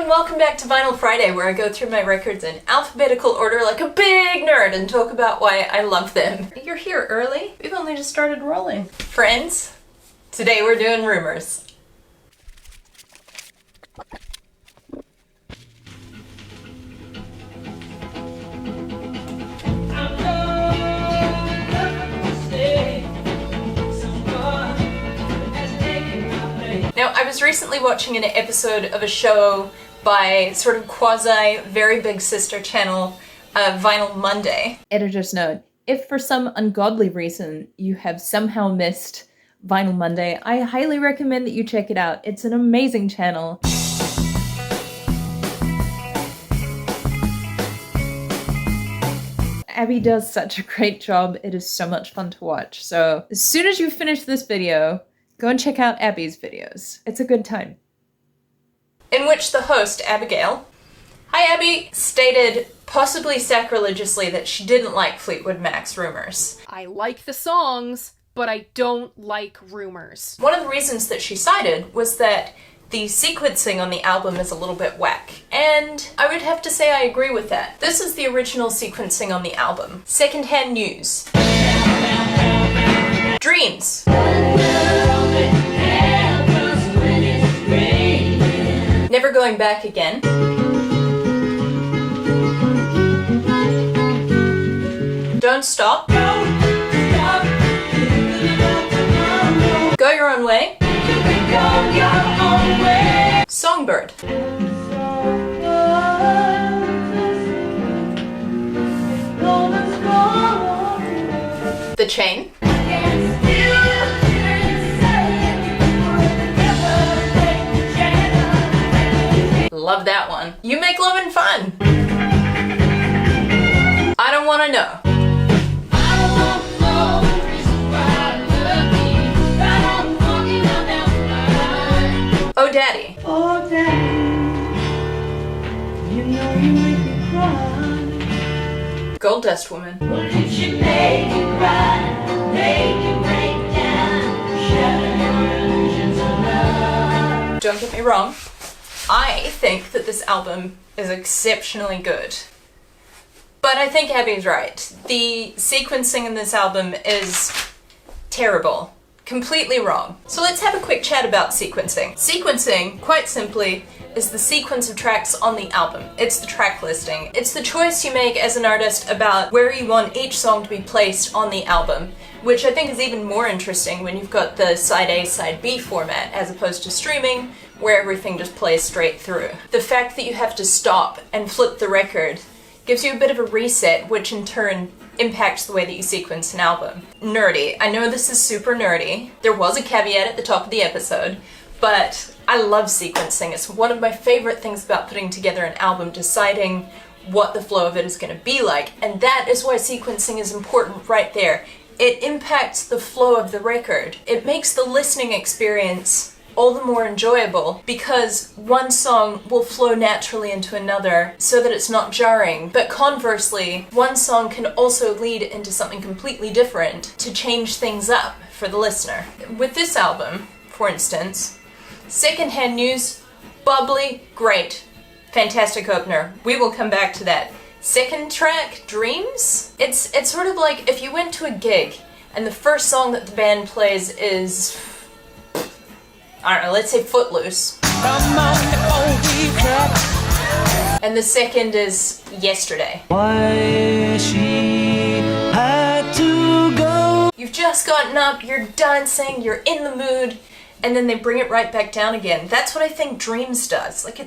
and welcome back to Vinyl Friday, where I go through my records in alphabetical order like a big nerd and talk about why I love them. You're here early? We've only just started rolling. Friends, today we're doing Rumours. Now, I was recently watching an episode of a show by sort of quasi very big sister channel, Vinyl Monday. Editor's note: if for some ungodly reason you have somehow missed Vinyl Monday, I highly recommend that you check it out. It's an amazing channel. Abby does such a great job. It is so much fun to watch. So as soon as you finish this video, go and check out Abby's videos. It's a good time. In which the host, Abigail, hi Abby, stated possibly sacrilegiously that she didn't like Fleetwood Mac's Rumours. I like the songs, but I don't like Rumours. One of the reasons that she cited was that the sequencing on the album is a little bit whack, and I would have to say I agree with that. This is the original sequencing on the album. Secondhand news. Dreams. Never Going Back Again. Don't Stop. Go Your Own Way. Songbird. The Chain. Love that one. You Make Lovin' Fun. I Don't Wanna Know. Oh Daddy. Oh Daddy, you know you make me cry. Gold Dust Woman. Well, did she make you cry, make you break down, shatter your illusions of love? Don't get me wrong, I think that this album is exceptionally good. But I think Abby's right. The sequencing in this album is terrible. Completely wrong. So let's have a quick chat about sequencing. Sequencing, quite simply, is the sequence of tracks on the album. It's the track listing. It's the choice you make as an artist about where you want each song to be placed on the album, which I think is even more interesting when you've got the side A, side B format, as opposed to streaming, where everything just plays straight through. The fact that you have to stop and flip the record gives you a bit of a reset, which in turn impacts the way that you sequence an album. Nerdy. I know this is super nerdy. There was a caveat at the top of the episode, but I love sequencing. It's one of my favorite things about putting together an album, deciding what the flow of it is going to be like, and that is why sequencing is important right there. It impacts the flow of the record. It makes the listening experience all the more enjoyable because one song will flow naturally into another so that it's not jarring. But conversely, one song can also lead into something completely different to change things up for the listener. With this album, for instance, Secondhand News, bubbly, great, fantastic opener. We will come back to that. Second track, Dreams? It's sort of like if you went to a gig and the first song that the band plays is, I don't know, let's say Footloose. And the second is Yesterday. Why she had to go. You've just gotten up, you're dancing, you're in the mood, and then they bring it right back down again. That's what I think Dreams does. Like,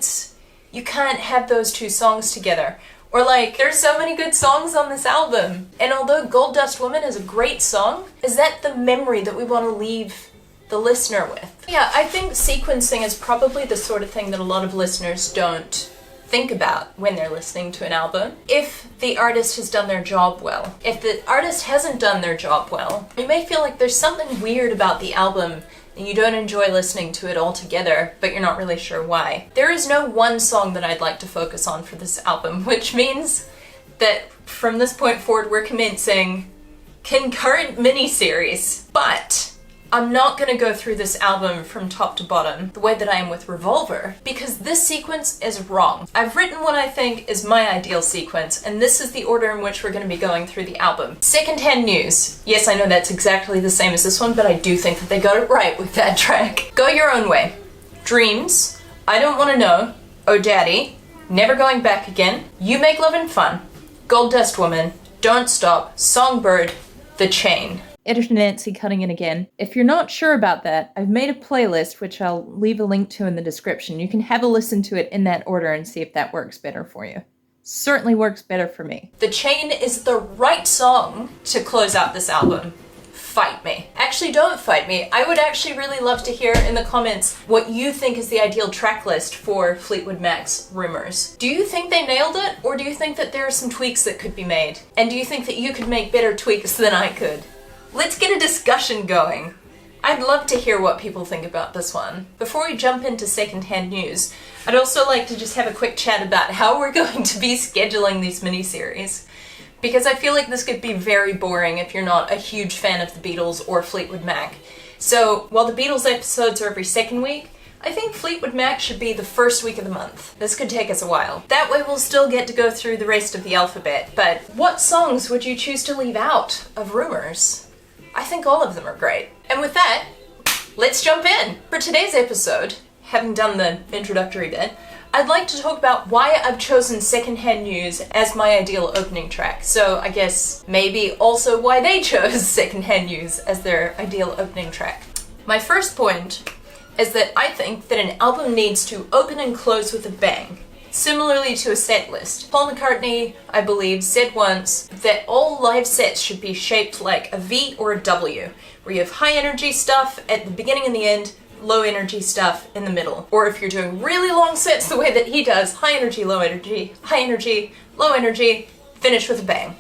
you can't have those two songs together. Or like, there's so many good songs on this album. And although Gold Dust Woman is a great song, is that the memory that we want to leave the listener with? Yeah, I think sequencing is probably the sort of thing that a lot of listeners don't think about when they're listening to an album. If the artist has done their job well. If the artist hasn't done their job well, you may feel like there's something weird about the album and you don't enjoy listening to it altogether, but you're not really sure why. There is no one song that I'd like to focus on for this album, which means that from this point forward we're commencing concurrent mini-series. But I'm not gonna go through this album from top to bottom the way that I am with Revolver, because this sequence is wrong. I've written what I think is my ideal sequence, and this is the order in which we're gonna be going through the album. Secondhand News. Yes, I know that's exactly the same as this one, but I do think that they got it right with that track. Go Your Own Way. Dreams. I Don't Wanna Know. Oh Daddy. Never Going Back Again. You Make Lovin' Fun. Gold Dust Woman. Don't Stop. Songbird. The Chain. Editor Nancy cutting in again. If you're not sure about that, I've made a playlist which I'll leave a link to in the description. You can have a listen to it in that order and see if that works better for you. Certainly works better for me. The Chain is the right song to close out this album. Fight me. Actually, don't fight me. I would actually really love to hear in the comments what you think is the ideal track list for Fleetwood Mac's Rumours. Do you think they nailed it, or do you think that there are some tweaks that could be made? And do you think that you could make better tweaks than I could? Let's get a discussion going. I'd love to hear what people think about this one. Before we jump into secondhand news, I'd also like to just have a quick chat about how we're going to be scheduling these miniseries. Because I feel like this could be very boring if you're not a huge fan of the Beatles or Fleetwood Mac. So, while the Beatles episodes are every second week, I think Fleetwood Mac should be the first week of the month. This could take us a while. That way we'll still get to go through the rest of the alphabet, but what songs would you choose to leave out of Rumours? I think all of them are great. And with that, let's jump in! For today's episode, having done the introductory bit, I'd like to talk about why I've chosen Secondhand News as my ideal opening track. So I guess maybe also why they chose Secondhand News as their ideal opening track. My first point is that I think that an album needs to open and close with a bang. Similarly to a set list. Paul McCartney, I believe, said once that all live sets should be shaped like a V or a W, where you have high energy stuff at the beginning and the end, low energy stuff in the middle. Or if you're doing really long sets the way that he does, high energy, low energy, low energy, finish with a bang.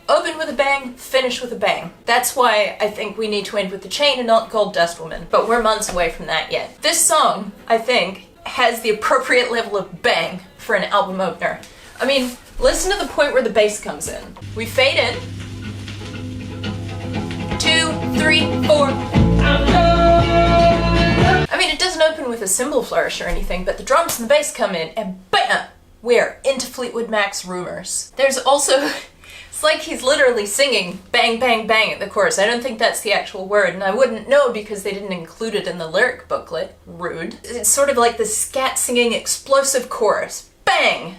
Open with a bang, finish with a bang. That's why I think we need to end with The Chain and not Gold Dust Woman, but we're months away from that yet. This song, I think, has the appropriate level of bang for an album opener. I mean, listen to the point where the bass comes in. We fade in. 2, 3, 4. I mean, it doesn't open with a cymbal flourish or anything, but the drums and the bass come in, and bam! We're into Fleetwood Mac's Rumours. There's also, it's like he's literally singing bang, bang, bang at the chorus. I don't think that's the actual word, and I wouldn't know because they didn't include it in the lyric booklet. Rude. It's sort of like the scat singing explosive chorus. Bang!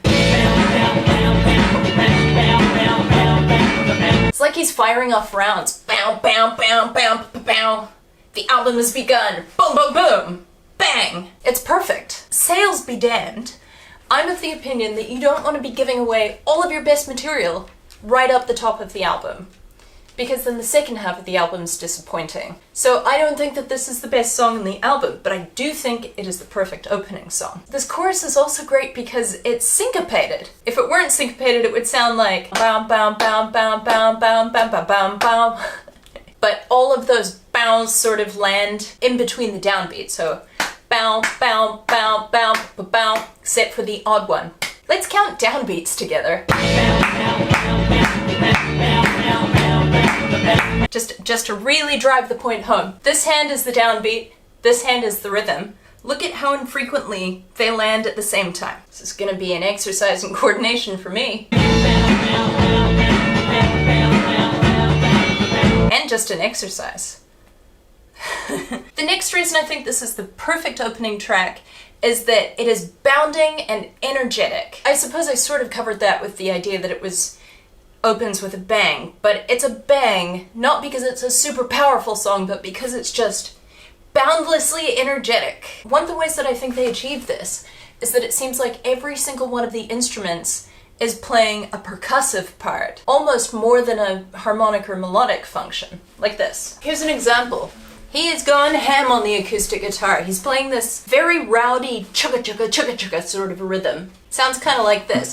It's like he's firing off rounds. Bow, bow, bow, bow, bow, bow. The album has begun. Boom, boom, boom. Bang! It's perfect. Sales be damned. I'm of the opinion that you don't want to be giving away all of your best material right up the top of the album, because then the second half of the album's disappointing. So I don't think that this is the best song in the album, but I do think it is the perfect opening song. This chorus is also great because it's syncopated. If it weren't syncopated, it would sound like bow, bow, bow, bow, bow, bow, bow, bow, bow, bow. But all of those bows sort of land in between the downbeat, so bow, bow, bow, bow, bow, bow, except for the odd one. Let's count downbeats together. Just to really drive the point home. This hand is the downbeat, this hand is the rhythm. Look at how infrequently they land at the same time. This is gonna be an exercise in coordination for me. And just an exercise. The next reason I think this is the perfect opening track is that it is bounding and energetic. I suppose I sort of covered that with the idea that it opens with a bang, but it's a bang not because it's a super powerful song, but because it's just boundlessly energetic. One of the ways that I think they achieve this is that it seems like every single one of the instruments is playing a percussive part, almost more than a harmonic or melodic function, like this. Here's an example. He is going ham on the acoustic guitar. He's playing this very rowdy chugga chugga chugga chugga sort of a rhythm. Sounds kind of like this.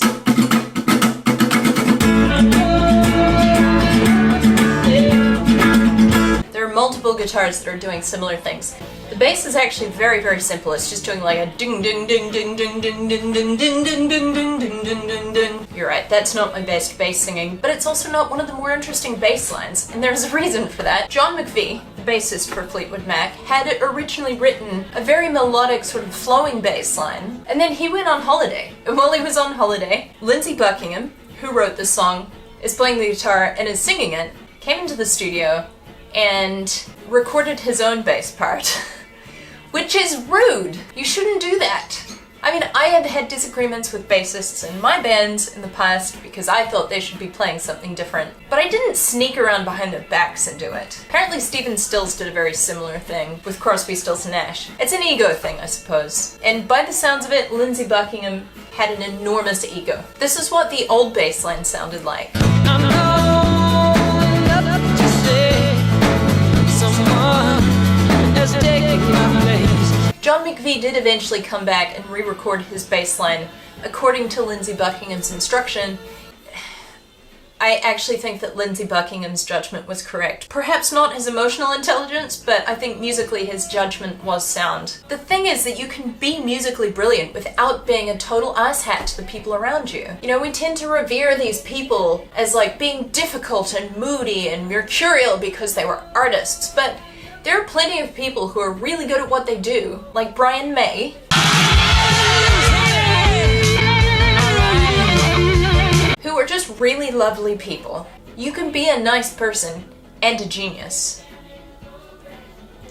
There are multiple guitars that are doing similar things. The bass is actually very, very simple. It's just doing like a ding ding ding ding ding ding ding ding ding ding ding ding ding ding ding ding. You're right, that's not my best bass singing, but it's also not one of the more interesting bass lines, and there's a reason for that. John McVie, the bassist for Fleetwood Mac, had originally written a very melodic, sort of flowing bass line, and then he went on holiday. And while he was on holiday, Lindsey Buckingham, who wrote the song, is playing the guitar and is singing it, came into the studio and recorded his own bass part, which is rude. You shouldn't do that. I mean, I have had disagreements with bassists in my bands in the past because I thought they should be playing something different, but I didn't sneak around behind their backs and do it. Apparently Stephen Stills did a very similar thing with Crosby, Stills and Nash. It's an ego thing, I suppose. And by the sounds of it, Lindsey Buckingham had an enormous ego. This is what the old bass line sounded like. John McVie did eventually come back and re-record his bass line according to Lindsey Buckingham's instruction. I actually think that Lindsey Buckingham's judgment was correct. Perhaps not his emotional intelligence, but I think musically his judgment was sound. The thing is that you can be musically brilliant without being a total asshat to the people around you. You know, we tend to revere these people as like being difficult and moody and mercurial because they were artists, but there are plenty of people who are really good at what they do, like Brian May, who are just really lovely people. You can be a nice person and a genius.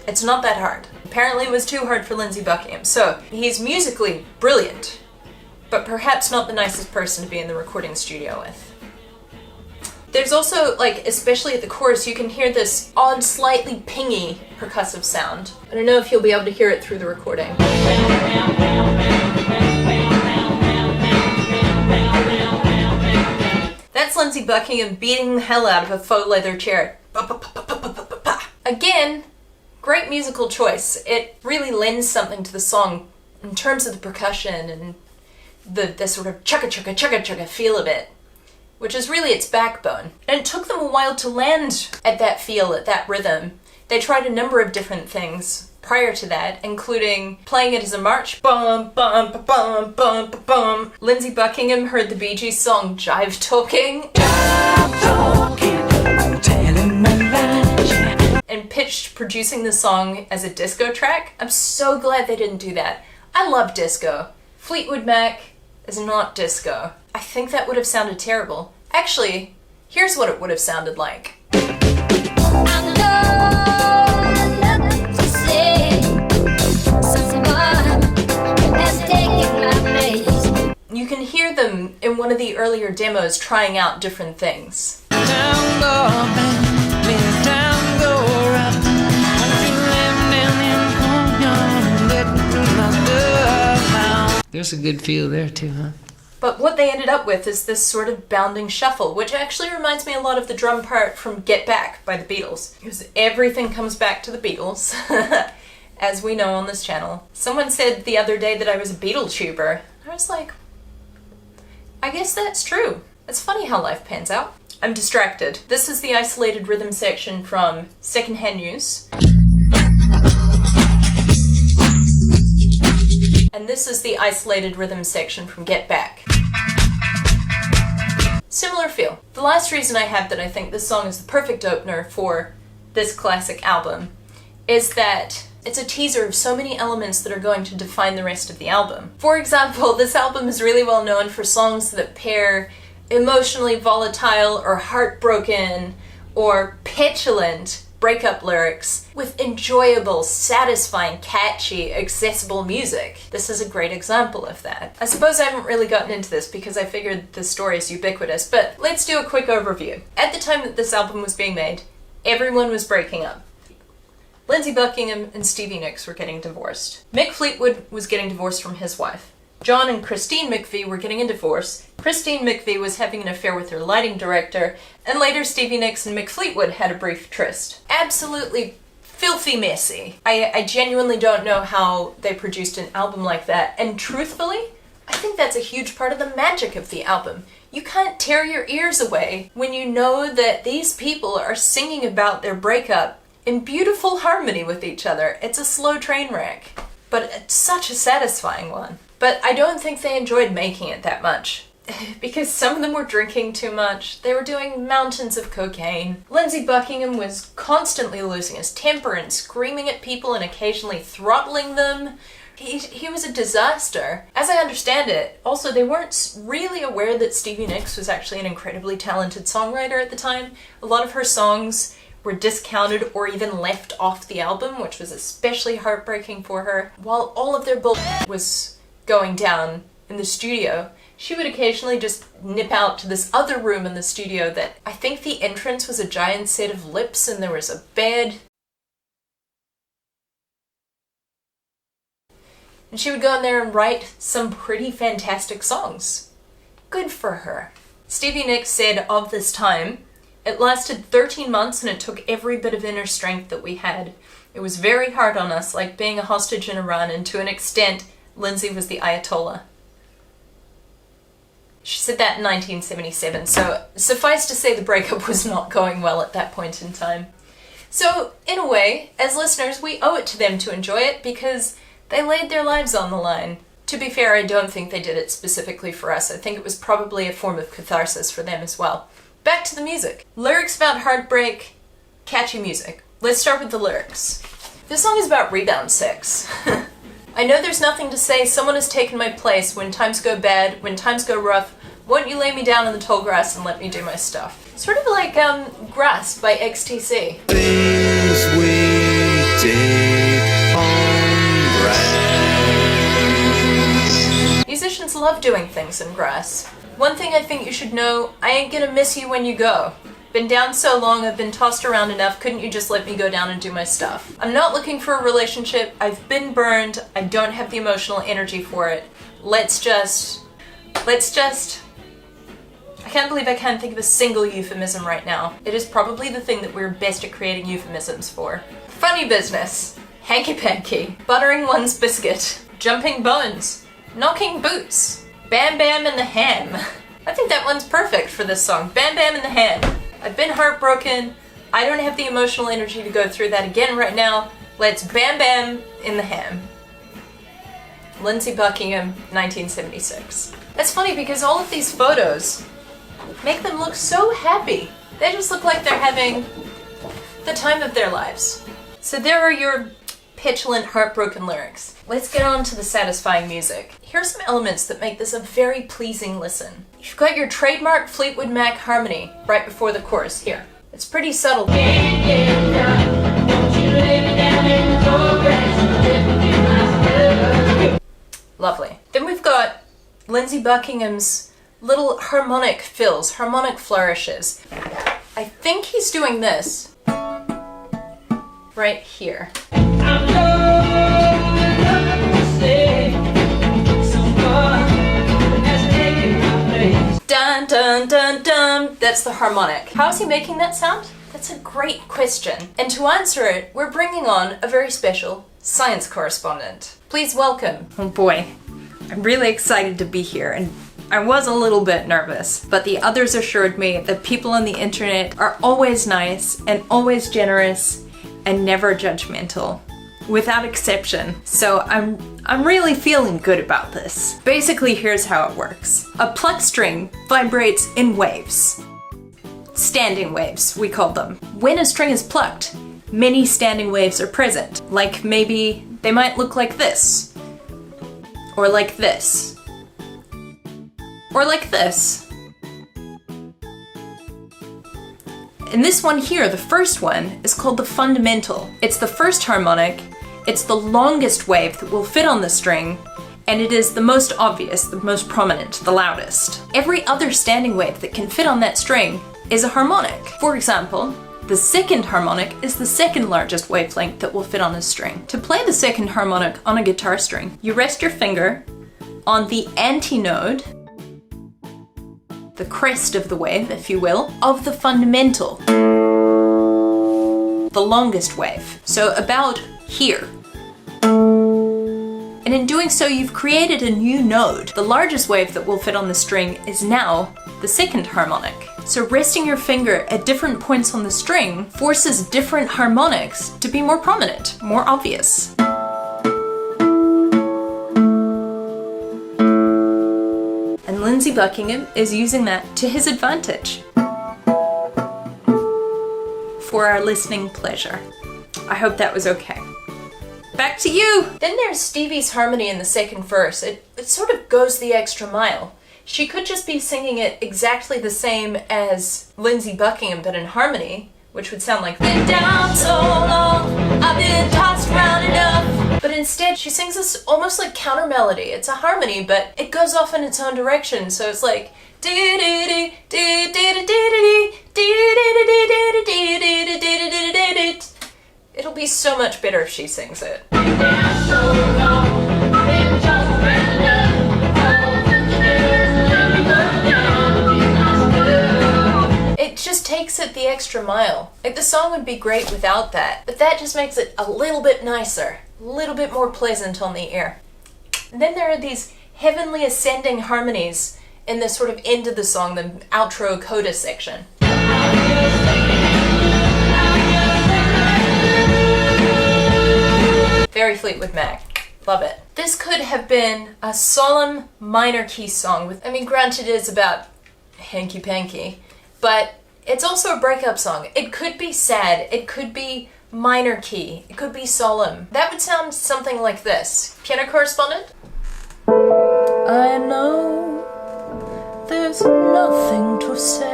It's not that hard. Apparently it was too hard for Lindsey Buckingham, so he's musically brilliant, but perhaps not the nicest person to be in the recording studio with. There's also, like, especially at the chorus, you can hear this odd, slightly pingy percussive sound. I don't know if you'll be able to hear it through the recording. That's Lindsey Buckingham beating the hell out of a faux leather chair. Again, great musical choice. It really lends something to the song in terms of the percussion and the sort of chugga-chugga-chugga-chugga feel of it, which is really its backbone. And it took them a while to land at that feel, at that rhythm. They tried a number of different things prior to that, including playing it as a march. Bum, bum, bum, bum, bum, bum. Lindsey Buckingham heard the Bee Gees song Jive Talking. And pitched producing the song as a disco track. I'm so glad they didn't do that. I love disco. Fleetwood Mac is not disco. I think that would have sounded terrible. Actually, here's what it would have sounded like. You can hear them in one of the earlier demos trying out different things. There's a good feel there too, huh? But what they ended up with is this sort of bounding shuffle, which actually reminds me a lot of the drum part from Get Back by the Beatles. Because everything comes back to the Beatles, as we know on this channel. Someone said the other day that I was a Beatle-tuber. I was like, I guess that's true. It's funny how life pans out. I'm distracted. This is the isolated rhythm section from Secondhand News. And this is the isolated rhythm section from Get Back. Similar feel. The last reason I have that I think this song is the perfect opener for this classic album is that it's a teaser of so many elements that are going to define the rest of the album. For example, this album is really well known for songs that pair emotionally volatile or heartbroken or petulant breakup lyrics with enjoyable, satisfying, catchy, accessible music. This is a great example of that. I suppose I haven't really gotten into this because I figured the story is ubiquitous, but let's do a quick overview. At the time that this album was being made, everyone was breaking up. Lindsey Buckingham and Stevie Nicks were getting divorced. Mick Fleetwood was getting divorced from his wife. John and Christine McVie were getting a divorce. Christine McVie was having an affair with her lighting director, and later Stevie Nicks and Mick Fleetwood had a brief tryst. Absolutely filthy messy. I genuinely don't know how they produced an album like that, and truthfully, I think that's a huge part of the magic of the album. You can't tear your ears away when you know that these people are singing about their breakup in beautiful harmony with each other. It's a slow train wreck, but it's such a satisfying one. But I don't think they enjoyed making it that much. because some of them were drinking too much. They were doing mountains of cocaine. Lindsey Buckingham was constantly losing his temper and screaming at people and occasionally throttling them. He was a disaster. As I understand it, also they weren't really aware that Stevie Nicks was actually an incredibly talented songwriter at the time. A lot of her songs were discounted or even left off the album, which was especially heartbreaking for her. While all of their bullshit was going down in the studio, she would occasionally just nip out to this other room in the studio that I think the entrance was a giant set of lips and there was a bed. And she would go in there and write some pretty fantastic songs. Good for her. Stevie Nicks said of this time, "It lasted 13 months and it took every bit of inner strength that we had. It was very hard on us, like being a hostage in Iran, and to an extent, Lindsey was the Ayatollah." She said that in 1977, so suffice to say the breakup was not going well at that point in time. So, in a way, as listeners, we owe it to them to enjoy it because they laid their lives on the line. To be fair, I don't think they did it specifically for us. I think it was probably a form of catharsis for them as well. Back to the music. Lyrics about heartbreak, catchy music. Let's start with the lyrics. This song is about rebound sex. I know there's nothing to say, someone has taken my place. When times go bad, when times go rough, won't you lay me down in the tall grass and let me do my stuff? Sort of like Grass by XTC. Things we did on grass. Musicians love doing things in Grass. One thing I think you should know, I ain't gonna miss you when you go. Been down so long, I've been tossed around enough, couldn't you just let me go down and do my stuff? I'm not looking for a relationship, I've been burned, I don't have the emotional energy for it. Let's just... I can't believe I can't think of a single euphemism right now. It is probably the thing that we're best at creating euphemisms for. Funny business. Hanky-panky. Buttering one's biscuit. Jumping bones. Knocking boots. Bam Bam and the Ham. I think that one's perfect for this song. Bam Bam and the Ham. I've been heartbroken. I don't have the emotional energy to go through that again right now. Let's Bam Bam in the Ham. Lindsey Buckingham, 1976. That's funny because all of these photos make them look so happy. They just look like they're having the time of their lives. So there are your petulant, heartbroken lyrics. Let's get on to the satisfying music. Here are some elements that make this a very pleasing listen. You've got your trademark Fleetwood Mac harmony right before the chorus here. It's pretty subtle. Lovely. Then we've got Lindsey Buckingham's little harmonic fills, harmonic flourishes. I think he's doing this right here. Dun dun dun dun. That's the harmonic. How is he making that sound? That's a great question. And to answer it, we're bringing on a very special science correspondent. Please welcome. Oh boy, I'm really excited to be here, and I was a little bit nervous, but the others assured me that people on the internet are always nice and always generous and never judgmental, without exception. So I'm really feeling good about this. Basically, here's how it works. A plucked string vibrates in waves. Standing waves, we call them. When a string is plucked, many standing waves are present. Like maybe they might look like this, or like this, or like this. And this one here, the first one, is called the fundamental. It's the first harmonic, it's the longest wave that will fit on the string, and it is the most obvious, the most prominent, the loudest. Every other standing wave that can fit on that string is a harmonic. For example, the second harmonic is the second largest wavelength that will fit on a string. To play the second harmonic on a guitar string, you rest your finger on the antinode, the crest of the wave, if you will, of the fundamental, the longest wave, so about here. And in doing so, you've created a new node. The largest wave that will fit on the string is now the second harmonic. So resting your finger at different points on the string forces different harmonics to be more prominent, more obvious. And Lindsey Buckingham is using that to his advantage for our listening pleasure. I hope that was okay. Back to you! Then there's Stevie's harmony in the second verse. It sort of goes the extra mile. She could just be singing it exactly the same as Lindsey Buckingham, but in harmony, which would sound like, been down so long, I've been tossed around enough. But instead, she sings this almost like counter melody. It's a harmony, but it goes off in its own direction. So it's like, it'll be so much better if she sings it. It just takes it the extra mile. Like, the song would be great without that, but that just makes it a little bit nicer, a little bit more pleasant on the ear. And then there are these heavenly ascending harmonies in the sort of end of the song, the outro coda section. Very Fleetwood Mac. Love it. This could have been a solemn minor key song with, granted it is about hanky-panky, but it's also a breakup song. It could be sad, it could be minor key, it could be solemn. That would sound something like this. Piano correspondent? I know there's nothing to say.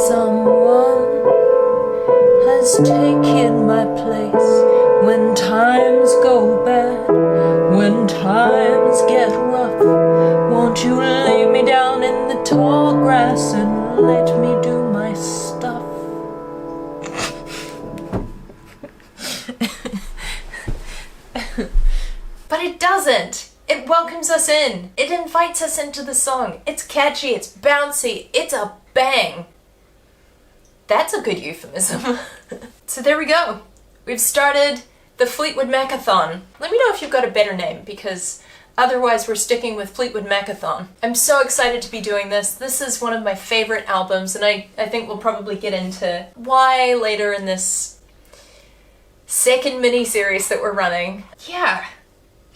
Someone has taken my place. When times go bad, when times get rough, won't you lay me down in the tall grass and let me do my stuff? But it doesn't. It welcomes us in. It invites us into the song. It's catchy, it's bouncy, it's a bang. That's a good euphemism. So there we go. We've started the Fleetwood Mackathon. Let me know if you've got a better name, because otherwise we're sticking with Fleetwood Mackathon. I'm so excited to be doing this. This is one of my favorite albums, and I think we'll probably get into why later in this second mini-series that we're running. Yeah,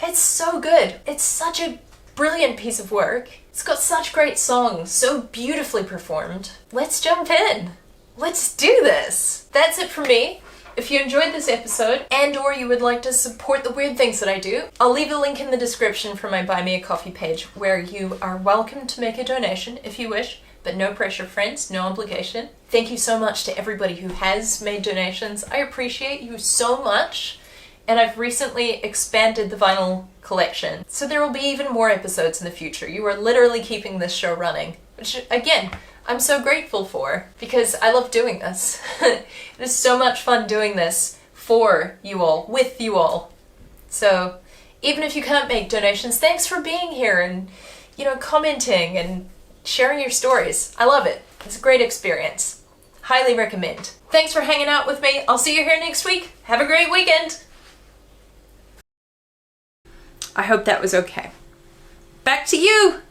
it's so good. It's such a brilliant piece of work. It's got such great songs, so beautifully performed. Let's jump in. Let's do this. That's it from me. If you enjoyed this episode and or you would like to support the weird things that I do, I'll leave a link in the description for my Buy Me a Coffee page where you are welcome to make a donation if you wish, but no pressure, friends, no obligation. Thank you so much to everybody who has made donations. I appreciate you so much, and I've recently expanded the vinyl collection, so there will be even more episodes in the future. You are literally keeping this show running, which, again, I'm so grateful for, because I love doing this. It is so much fun doing this for you all, with you all. So even if you can't make donations, thanks for being here and, commenting and sharing your stories. I love it. It's a great experience. Highly recommend. Thanks for hanging out with me. I'll see you here next week. Have a great weekend. I hope that was okay. Back to you.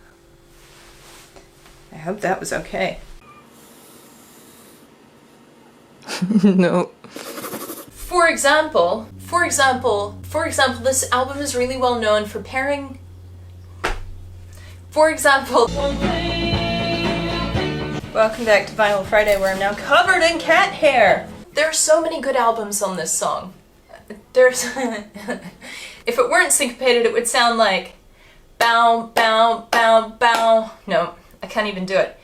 I hope that was okay. No. For example, this album is really well known for pairing. For example, welcome back to Vinyl Friday, where I'm now covered in cat hair. There are so many good albums on this song. There's, if it weren't syncopated, it would sound like bow, bow, bow, bow. No. I can't even do it.